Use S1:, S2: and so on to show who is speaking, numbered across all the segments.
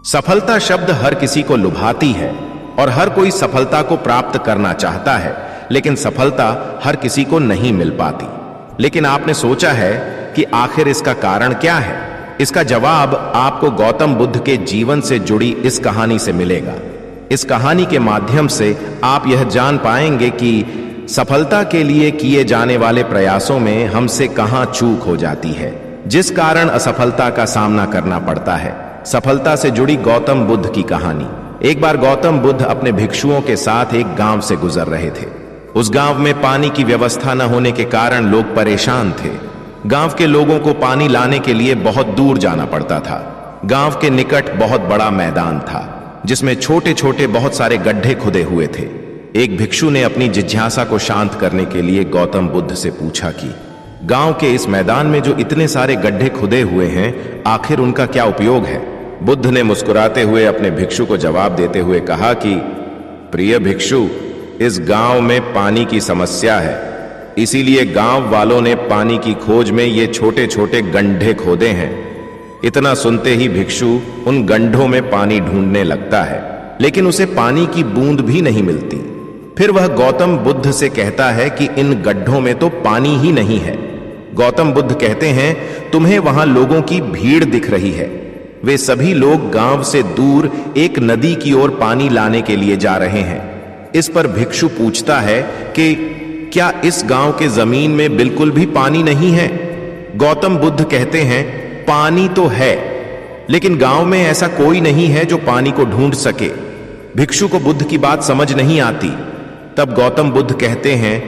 S1: सफलता शब्द हर किसी को लुभाती है और हर कोई सफलता को प्राप्त करना चाहता है, लेकिन सफलता हर किसी को नहीं मिल पाती। लेकिन आपने सोचा है कि आखिर इसका कारण क्या है? इसका जवाब आपको गौतम बुद्ध के जीवन से जुड़ी इस कहानी से मिलेगा। इस कहानी के माध्यम से आप यह जान पाएंगे कि सफलता के लिए किए जाने वाले प्रयासों में हमसे कहां चूक हो जाती है, जिस कारण असफलता का सामना करना पड़ता है। सफलता से जुड़ी गौतम बुद्ध की कहानी। एक बार गौतम बुद्ध अपने भिक्षुओं के साथ एक गांव से गुजर रहे थे। उस गांव में पानी की व्यवस्था न होने के कारण लोग परेशान थे। गांव के लोगों को पानी लाने के लिए बहुत दूर जाना पड़ता था। गांव के निकट बहुत बड़ा मैदान था, जिसमें छोटे छोटे बहुत सारे गड्ढे खुदे हुए थे। एक भिक्षु ने अपनी जिज्ञासा को शांत करने के लिए गौतम बुद्ध से पूछा कि गांव के इस मैदान में जो इतने सारे गड्ढे खुदे हुए हैं, आखिर उनका क्या उपयोग है? बुद्ध ने मुस्कुराते हुए अपने भिक्षु को जवाब देते हुए कहा कि प्रिय भिक्षु, इस गांव में पानी की समस्या है, इसीलिए गांव वालों ने पानी की खोज में ये छोटे छोटे गड्ढे खोदे हैं। इतना सुनते ही भिक्षु उन गड्ढों में पानी ढूंढने लगता है, लेकिन उसे पानी की बूंद भी नहीं मिलती। फिर वह गौतम बुद्ध से कहता है कि इन गड्ढों में तो पानी ही नहीं है। गौतम बुद्ध कहते हैं, तुम्हें वहां लोगों की भीड़ दिख रही है। वे सभी लोग गांव से दूर एक नदी की ओर पानी लाने के लिए जा रहे हैं। इस पर भिक्षु पूछता है कि क्या इस गांव के जमीन में बिल्कुल भी पानी नहीं है? गौतम बुद्ध कहते हैं, पानी तो है, लेकिन गांव में ऐसा कोई नहीं है जो पानी को ढूंढ सके। भिक्षु को बुद्ध की बात समझ नहीं आती। तब गौतम बुद्ध कहते हैं,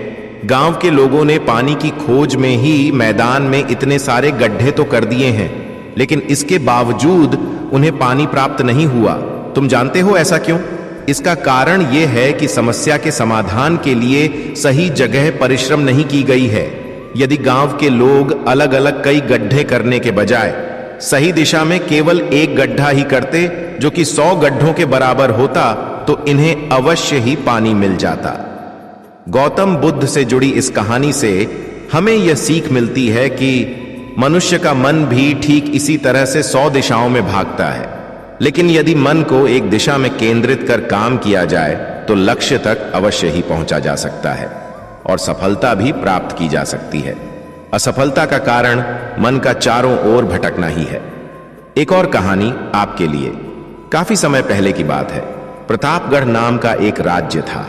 S1: गांव के लोगों ने पानी की खोज में ही मैदान में इतने सारे गड्ढे तो कर दिए हैं, लेकिन इसके बावजूद उन्हें पानी प्राप्त नहीं हुआ। तुम जानते हो ऐसा क्यों? इसका कारण यह है कि समस्या के समाधान के लिए सही जगह परिश्रम नहीं की गई है। यदि गांव के लोग अलग अलग कई गड्ढे करने के बजाय सही दिशा में केवल एक गड्ढा ही करते, जो कि 100 गड्ढों के बराबर होता, तो इन्हें अवश्य ही पानी मिल जाता। गौतम बुद्ध से जुड़ी इस कहानी से हमें यह सीख मिलती है कि मनुष्य का मन भी ठीक इसी तरह से 100 दिशाओं में भागता है, लेकिन यदि मन को एक दिशा में केंद्रित कर काम किया जाए तो लक्ष्य तक अवश्य ही पहुंचा जा सकता है और सफलता भी प्राप्त की जा सकती है। असफलता का कारण मन का चारों ओर भटकना ही है। एक और कहानी आपके लिए। काफी समय पहले की बात है। प्रतापगढ़ नाम का एक राज्य था।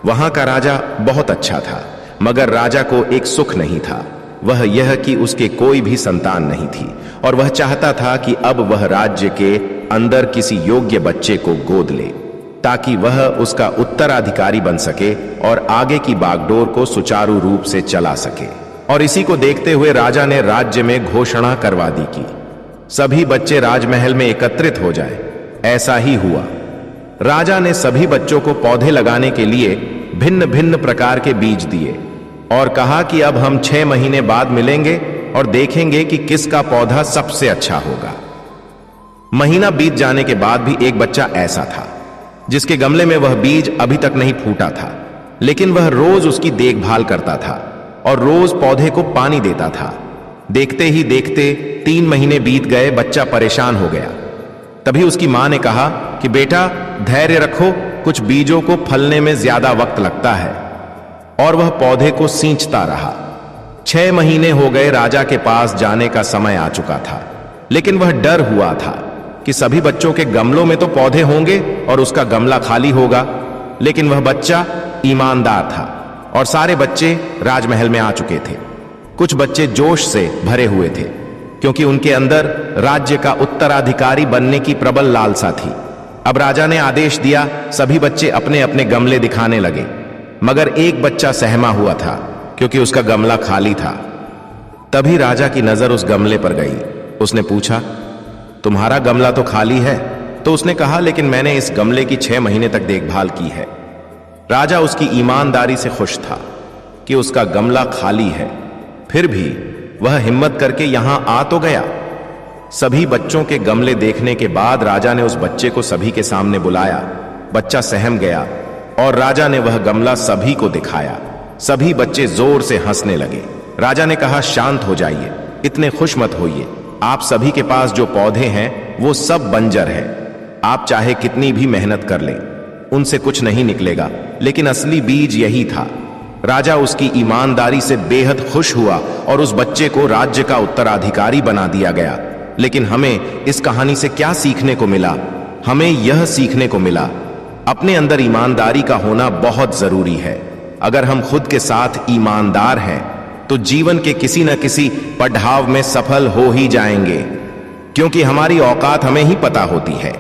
S1: वहां का राजा बहुत अच्छा था, मगर राजा को एक सुख नहीं था। वह यह कि उसके कोई भी संतान नहीं थी और वह चाहता था कि अब वह राज्य के अंदर किसी योग्य बच्चे को गोद ले, ताकि वह उसका उत्तराधिकारी बन सके और आगे की बागडोर को सुचारू रूप से चला सके। और इसी को देखते हुए राजा ने राज्य में घोषणा करवा दी कि सभी बच्चे राजमहल में एकत्रित हो जाएं। ऐसा ही हुआ। राजा ने सभी बच्चों को पौधे लगाने के लिए भिन्न भिन्न प्रकार के बीज दिए और कहा कि अब हम 6 महीने बाद मिलेंगे और देखेंगे कि किसका पौधा सबसे अच्छा होगा। महीना बीत जाने के बाद भी एक बच्चा ऐसा था जिसके गमले में वह बीज अभी तक नहीं फूटा था, लेकिन वह रोज उसकी देखभाल करता था और रोज पौधे को पानी देता था। देखते ही देखते 3 महीने बीत गए। बच्चा परेशान हो गया। तभी उसकी मां ने कहा कि बेटा, धैर्य रखो, कुछ बीजों को फलने में ज्यादा वक्त लगता है। और वह पौधे को सींचता रहा। 6 महीने हो गए। राजा के पास जाने का समय आ चुका था, लेकिन वह डर हुआ था कि सभी बच्चों के गमलों में तो पौधे होंगे और उसका गमला खाली होगा। लेकिन वह बच्चा ईमानदार था और सारे बच्चे राजमहल में आ चुके थे। कुछ बच्चे जोश से भरे हुए थे, क्योंकि उनके अंदर राज्य का उत्तराधिकारी बनने की प्रबल लालसा थी। अब राजा ने आदेश दिया, सभी बच्चे अपने अपने गमले दिखाने लगे, मगर एक बच्चा सहमा हुआ था क्योंकि उसका गमला खाली था। तभी राजा की नजर उस गमले पर गई। उसने पूछा, तुम्हारा गमला तो खाली है? तो उसने कहा, लेकिन मैंने इस गमले की 6 महीने तक देखभाल की है। राजा उसकी ईमानदारी से खुश था कि उसका गमला खाली है, फिर भी वह हिम्मत करके यहां आ तो गया। सभी बच्चों के गमले देखने के बाद राजा ने उस बच्चे को सभी के सामने बुलाया। बच्चा सहम गया और राजा ने वह गमला सभी को दिखाया। सभी बच्चे जोर से हंसने लगे। राजा ने कहा, शांत हो जाइए, इतने खुश मत होइए। आप सभी के पास जो पौधे हैं वो सब बंजर है। आप चाहे कितनी भी मेहनत कर लें, उनसे कुछ नहीं निकलेगा। लेकिन असली बीज यही था। राजा उसकी ईमानदारी से बेहद खुश हुआ और उस बच्चे को राज्य का उत्तराधिकारी बना दिया गया। लेकिन हमें इस कहानी से क्या सीखने को मिला? हमें यह सीखने को मिला, अपने अंदर ईमानदारी का होना बहुत जरूरी है। अगर हम खुद के साथ ईमानदार हैं तो जीवन के किसी न किसी पड़ाव में सफल हो ही जाएंगे, क्योंकि हमारी औकात हमें ही पता होती है।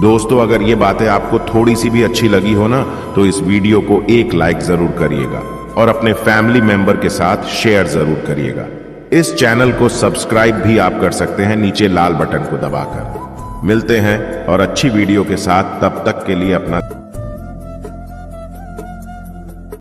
S2: दोस्तों, अगर ये बातें आपको थोड़ी सी भी अच्छी लगी हो ना, तो इस वीडियो को एक लाइक जरूर करिएगा और अपने फैमिली मेंबर के साथ शेयर जरूर करिएगा। इस चैनल को सब्सक्राइब भी आप कर सकते हैं नीचे लाल बटन को दबाकर। मिलते हैं और अच्छी वीडियो के साथ, तब तक के लिए अपना